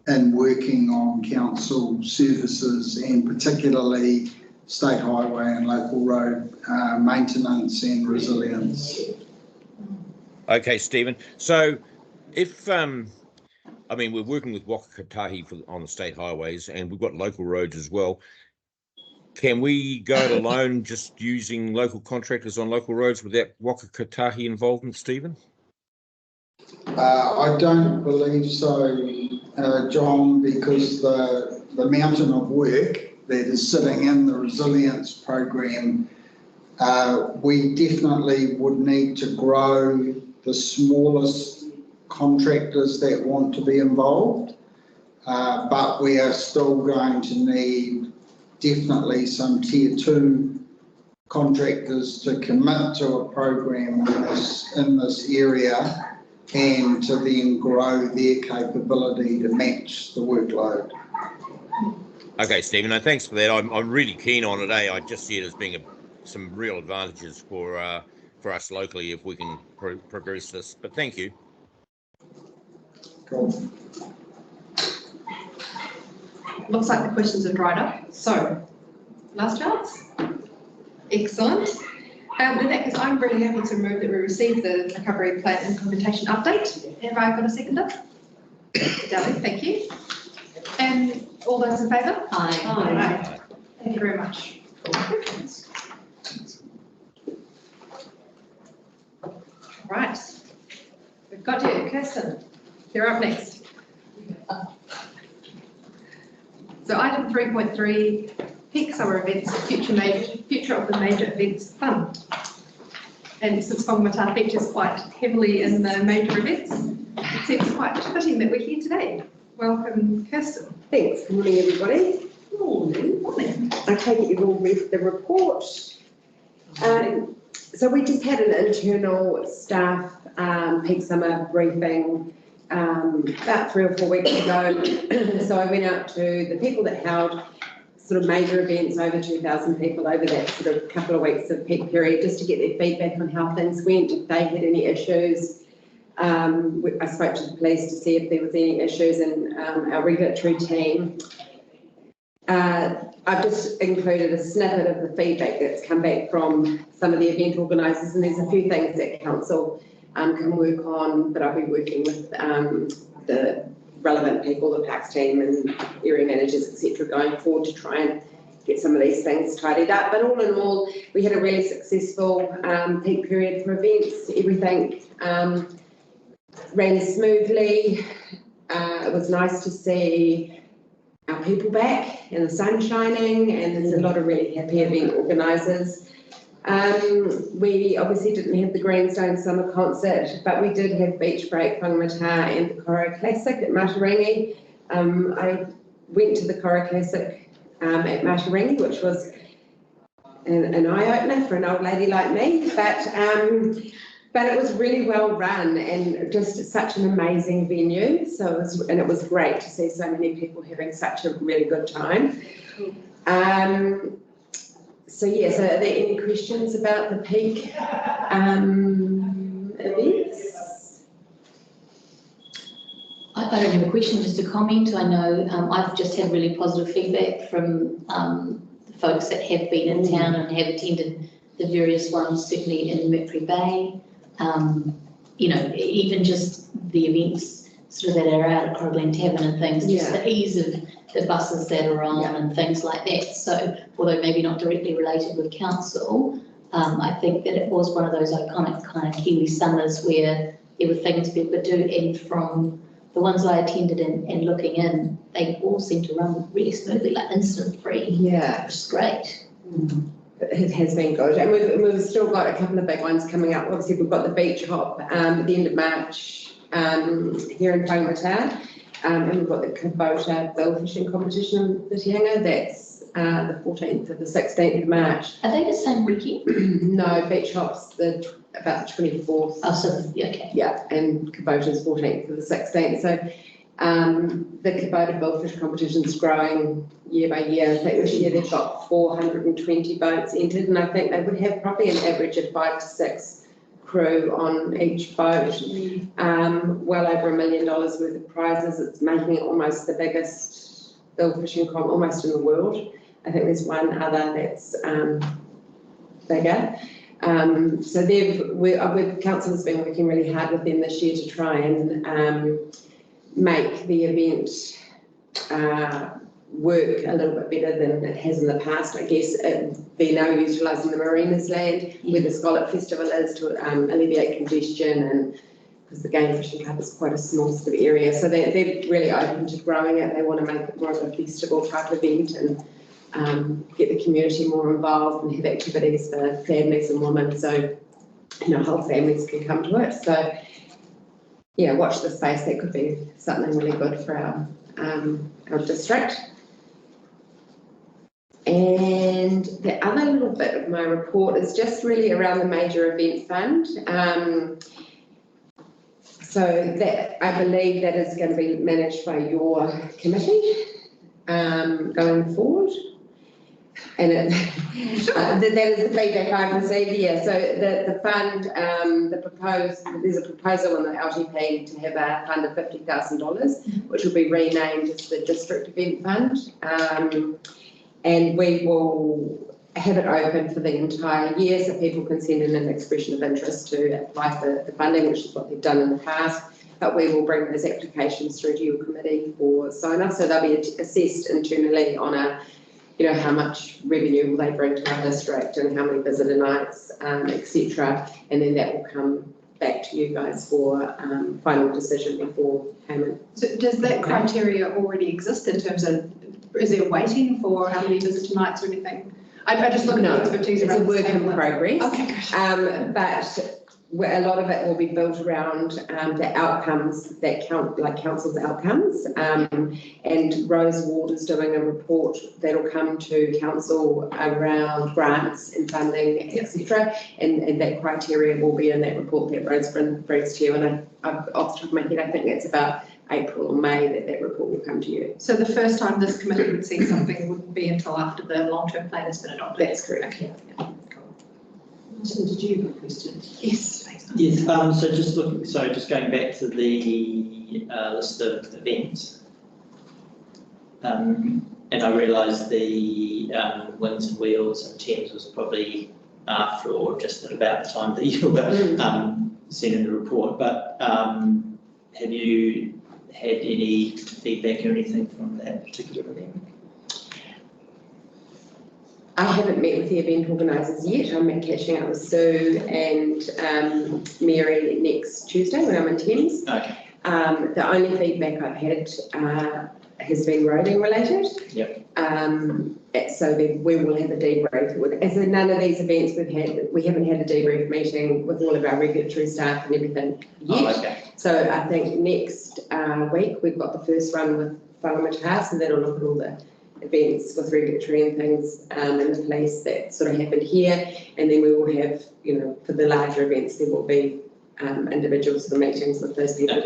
in working on council services, and particularly state highway and local road maintenance and resilience. Okay, Stephen. So if, we're working with Waka Kotahi on the state highways, and we've got local roads as well. Can we go it alone, just using local contractors on local roads without Waka Kotahi involvement, Stephen? I don't believe so, John, because the mountain of work that is sitting in the resilience program, we definitely would need to grow the smallest contractors that want to be involved, but we are still going to need definitely some tier 2 contractors to commit to a program in this area and to then grow their capability to match the workload. Okay, Stephen, no, thanks for that. I'm really keen on it. I just see it as being some real advantages for us locally if we can progress this. But thank you. Cool. Looks like the questions have dried up. So, last chance. Excellent. In that case, I'm really happy to move that we receive the recovery plan implementation update. Have I got a seconder? Dali, thank you. And all those in favour? Aye. Aye. Thank you very much. Right. We've got you, Kirsten. You're up next. So item 3.3, peak summer events, future of the major events fund. And since Whangamata features quite heavily in the major events, it seems quite fitting that we're here today. Welcome, Kirsten. Thanks. Good morning, everybody. Morning. Morning. I take it you've all read the report. So we just had an internal staff peak summer briefing about 3 or 4 weeks ago. So I went out to the people that held sort of major events, over 2,000 people over that sort of couple of weeks of peak period, just to get their feedback on how things went, if they had any issues. I spoke to the police to see if there was any issues, and our regulatory team. I've just included a snippet of the feedback that's come back from some of the event organisers, and there's a few things that council can work on, but I'll be working with the relevant people, the parks team and area managers, etc., going forward to try and get some of these things tidied up. But all in all, we had a really successful peak period for events. Everything ran smoothly. It was nice to see our people back and the sun shining, and there's a lot of really happy event organisers. We obviously didn't have the Greenstone Summer Concert, but we did have Beach Break, Whangamata and the Koro Classic at Matarangi. I went to the Koro Classic at Matarangi, which was an eye-opener for an old lady like me, but it was really well run and just such an amazing venue. So it was great to see so many people having such a really good time. So yes, are there any questions about the peak events? I don't have a question, just a comment. I know I've just had really positive feedback from the folks that have been in town and have attended the various ones, certainly in Mercury Bay. You know, even just the events sort of that are out at Corogland Tavern and things, just the ease of the buses that are on and things like that. So, although maybe not directly related with council, I think that it was one of those iconic kind of Kiwi summers where there were things people could do, and from the ones I attended and looking in, they all seemed to run really smoothly, like incident free. Yeah. Which is great. It has been good, and we've still got a couple of big ones coming up. Obviously, we've got the beach hop at the end of March here in Whangamata, and we've got the Kubota bill fishing competition in the Tianga. That's the 14th to the 16th of March. Are they the same weekend? No, beach hop's about the 24th. Oh, so okay. Yeah, and Kubota's 14th to the 16th. So the Kubota billfish competition is growing year by year. I think this year they've got 420 boats entered, and I think they would have probably an average of 5 to 6 crew on each boat. Well over $1 million worth of prizes. It's making it almost the biggest billfishing comp almost in the world. I think there's one other that's bigger. So council has been working really hard with them this year to try and make the event work a little bit better than it has in the past. I guess they're now utilising the marinas land where the Scallop Festival is to alleviate congestion, and because the Game Fishing Club is quite a small sort of area. So they're really open to growing it. They want to make it more of a festival type event and get the community more involved and have activities for families and women, so whole families can come to it. So yeah, watch the space. That could be something really good for our district. And And the other little bit of my report is just really around the major event fund. So that, I believe that is going to be managed by your committee going forward. And that is the feedback I've received, yeah. So the fund, there's a proposal in the LTP to have a fund of $50,000, which will be renamed as the District Event Fund. And we will have it open for the entire year so people can send in an expression of interest to apply for the funding, which is what they've done in the past. But we will bring those applications through to your committee for sign-off. So they'll be assessed internally on a, you know, how much revenue will they bring to our district and how many visitor nights, etc. And then that will come back to you guys for final decision before payment. So does that criteria already exist in terms of, is there waiting for how many visitor nights or anything? I just look at the expertise. It's a work in progress. Okay, good. But a lot of it will be built around the outcomes that count, like council's outcomes. And Rose Ward is doing a report that'll come to council around grants and funding, etc. And that criteria will be in that report that Rose brings to you. And off the top of my head, I think that's about April or May that report will come to you. So the first time this committee would see something wouldn't be until after the long-term plan has been adopted? That's correct. Okay. Yeah. Martin, did you have a question? Yes, please. Yes, so just going back to the list of events. And I realise the Wings and Wheels and Thames was probably after or just at about the time that you were sending the report, but have you had any feedback or anything from that particular event? I haven't met with the event organisers yet. I'm catching up with Sue and Mary next Tuesday when I'm in Thames. Okay. The only feedback I've had has been roading related. Yep. So we will have a debrief. As in none of these events we haven't had a debrief meeting with all of our regulatory staff and everything yet. Oh, okay. So I think next week we've got the first run with Whangamata, so that'll look at all the events with regulatory and things in the police that sort of happened here, and then we will have, you know, for the larger events there will be individuals for meetings with those people.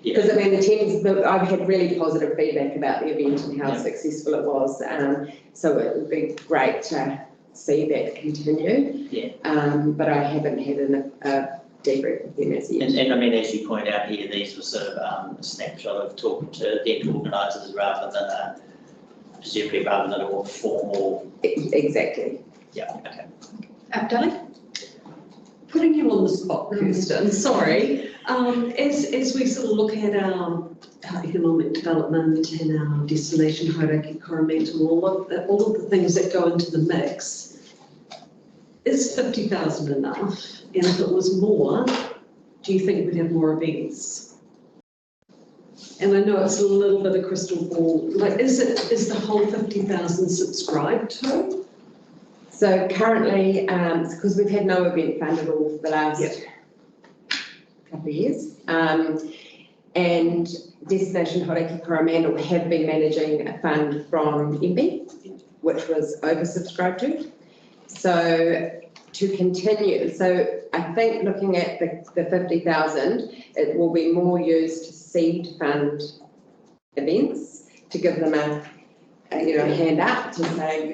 Because I mean the Thames, I've had really positive feedback about the event and how successful it was, so it would be great to see that continue. But I haven't had a debrief with them as yet. And I mean, as you point out here, these were sort of a snapshot of talking to event organisers rather than presumably rather than a more formal. Exactly. Yeah. Okay. Dolly? Putting you on the spot, Kirsten, sorry. As we sort of look at our economic development and our destination Karakia, Coromandel, all of the things that go into the mix, is 50,000 enough? And if it was more, do you think we'd have more events? And I know it's a little bit of crystal ball. Like, is the whole 50,000 subscribed to? So currently, because we've had no event fund at all for the last couple of years, and Destination Karakia Coromandel have been managing a fund from MB, which was oversubscribed to. So to continue, so I think looking at the 50,000, it will be more used to seed fund events, to give them a hand up to say,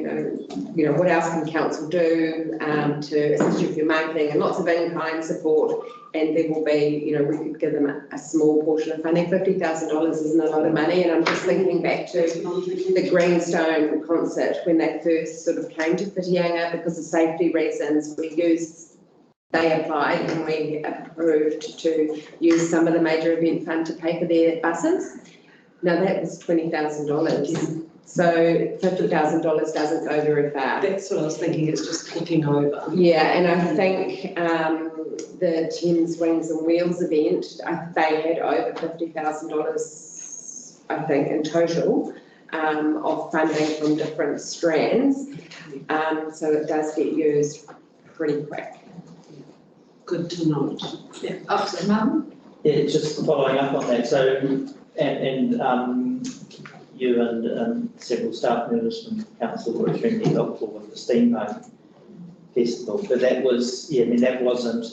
you know, what else can council do to assist you with your marketing, and lots of in-kind support. And there will be, you know, we could give them a small portion of funding. $50,000 isn't a lot of money, and I'm just thinking back to the Greenstone concert when they first sort of came to Whitianga because of safety reasons. They applied and we approved to use some of the major event fund to pay for their buses. Now that was $20,000. So $50,000 doesn't go very far. That's what I was thinking, it's just clicking over. Yeah, and I think the Thames Wings and Wheels event, they had over $50,000, I think, in total of funding from different strands. So it does get used pretty quick. Good to know. Yeah, absolutely. Martin? Yeah, just following up on that. So, you and several staff members from council were extremely helpful with the Steampunk Festival. But that was, yeah, I mean, that wasn't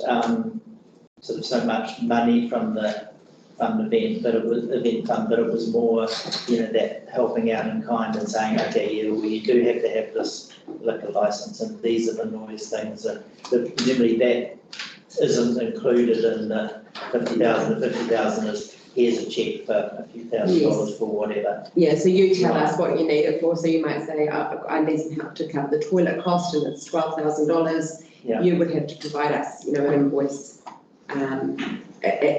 sort of so much money from the fund event, but it was event fund, but it was more, you know, that helping out in kind and saying, okay, yeah, well, you do have to have this liquor license, and these are the noise things, and presumably that isn't included in the 50,000. The 50,000 is, here's a check for a few $1,000s for whatever. Yeah, so you tell us what you need it for, so you might say, I need some help to cover the toilet cost, and it's $12,000. Yeah. You would have to provide us, you know, an invoice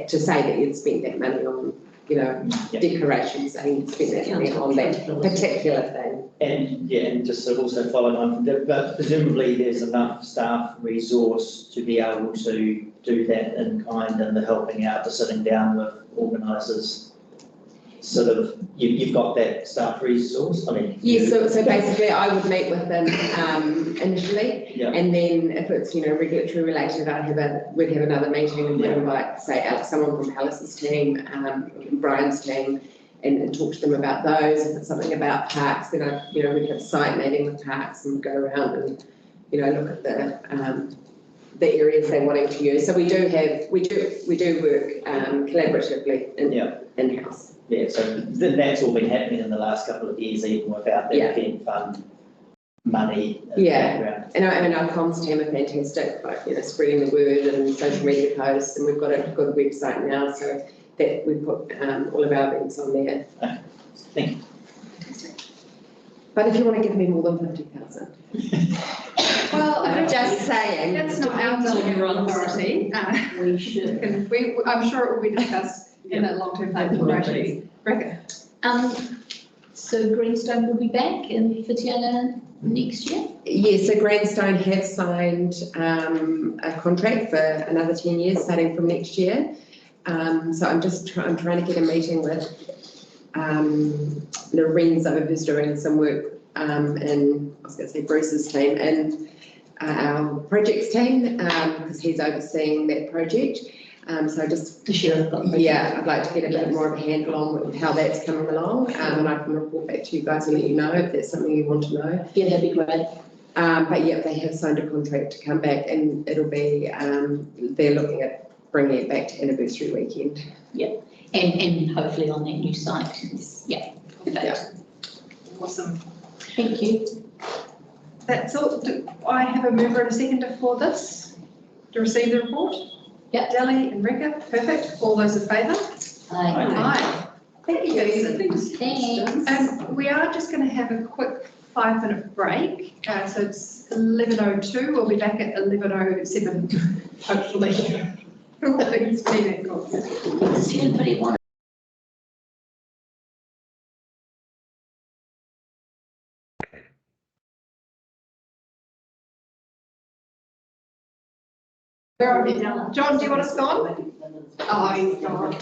to say that you'd spent that money on, you know, decorations, and you'd spent that money on that particular thing. And yeah, and just to also follow on from that, but presumably there's enough staff resource to be able to do that in kind, and the helping out, the sitting down with organisers. Sort of, you've got that staff resource. I mean, yeah. So basically, I would meet with them initially, yeah. and then if it's, you know, regulatory related, we'd have another meeting, and we'd invite, say, someone from Alice's team, Brian's team, and talk to them about those. If it's something about parks, then we'd have a site meeting with parks and go around and, you know, look at the areas they're wanting to use. So we do work collaboratively in-house. Yeah, so that's all been happening in the last couple of years, even without that event fund money. Yeah, and our comms team are fantastic, like, you know, spreading the word and social media posts, and we've got a good website now, so that we put all of our events on there. Thank you. But if you want to give me more than 50,000. Well, I'm just saying. That's not our delegated authority. We should. I'm sure it will be discussed in that long-term plan operation. Rebecca. So Greenstone will be back in Whitianga next year? Yes, so Greenstone have signed a contract for another 10 years, starting from next year. So I'm trying to get a meeting with Lorenzo, who's doing some work in, I was going to say Bruce's team, and our projects team, because he's overseeing that project. So just the sheriff got I'd like to get a bit more of a handle on how that's coming along, and I can report back to you guys and let you know if that's something you want to know. Yeah, that'd be great. But yeah, they have signed a contract to come back, and it'll be they're looking at bringing it back to anniversary weekend. Yeah, and hopefully on that new site. Yeah, perfect. Awesome. Thank you. That's all. Do I have a mover and a seconder for this to receive the report? Yep. Deli and Rika, perfect. All those in favour? Aye. Aye. Thank you, Jason. Thanks. We are just going to have a quick 5-minute break. So it's 11:02. We'll be back at 11:07, hopefully. Things being cool. Does anybody want John, do you want us gone? Oh, he's gone.